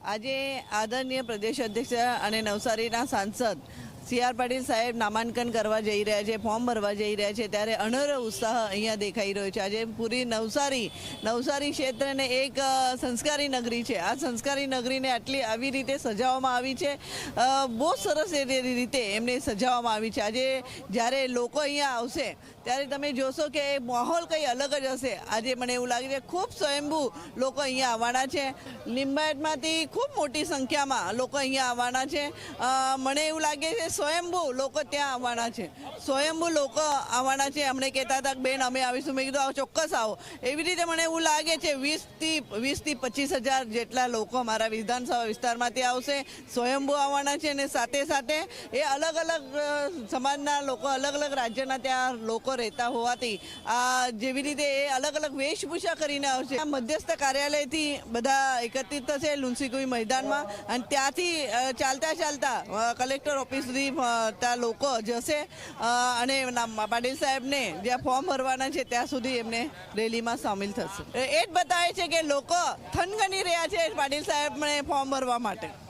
આજે આદરણીય પ્રદેશ અધ્યક્ષ અને નવસારીના સાંસદ CR પાટીલ સાહેબ નામાંકન કરવા જઈ રહ્યા છે, ફોર્મ ભરવા જઈ રહ્યા છે, ત્યારે અનેરો ઉત્સાહ અહીંયા દેખાઈ રહ્યો છે। આજે પૂરી નવસારી ક્ષેત્રને એક સંસ્કારી નગરી છે। આ સંસ્કારી નગરીને આટલી આવી રીતે સજાવવામાં આવી છે, બહુ સરસ રીતે એમને સજાવવામાં આવી છે। આજે જ્યારે લોકો અહીંયા આવશે ત્યારે તમે જોશો કે માહોલ કંઈ અલગ જ હશે। આજે મને એવું લાગે છે ખૂબ સ્વયંભૂ લોકો અહીંયા આવવાના છે, લિંબાયતમાંથી ખૂબ મોટી સંખ્યામાં લોકો અહીંયા આવવાના છે। મને એવું લાગે છે સ્વયંભૂ લોકો ત્યાં આવવાના છે, સ્વયંભૂ લોકો આવવાના છે। અમને કહેતા હતા કે બેન અમે આવીશું, મેં કીધું આવો, ચોક્કસ આવો। એવી રીતે મને એવું લાગે છે 20 થી 25,000 જેટલા લોકો અમારા વિધાનસભા વિસ્તારમાંથી આવશે, સ્વયંભૂ આવવાના છે। અને સાથે સાથે એ અલગ અલગ સમાજના લોકો, અલગ અલગ રાજ્યના ત્યાં લોકો રહેતા હોવાથી જેવી રીતે એ અલગ અલગ વેશભૂષા કરીને આવશે। મધ્યસ્થ કાર્યાલયથી બધા એકત્રિત થશે લુન્સીકુઈ મેદાનમાં, અને ત્યાંથી ચાલતા કલેક્ટર ઓફિસ સુધી ત્યાં લોકો જશે અને પાટીલ સાહેબને જ્યાં ફોર્મ ભરવાના છે ત્યાં સુધી એમને રેલીમાં સામેલ થશે। એ જ બતાવે છે કે લોકો થનગની રહ્યા છે પાટીલ સાહેબને ફોર્મ ભરવા માટે।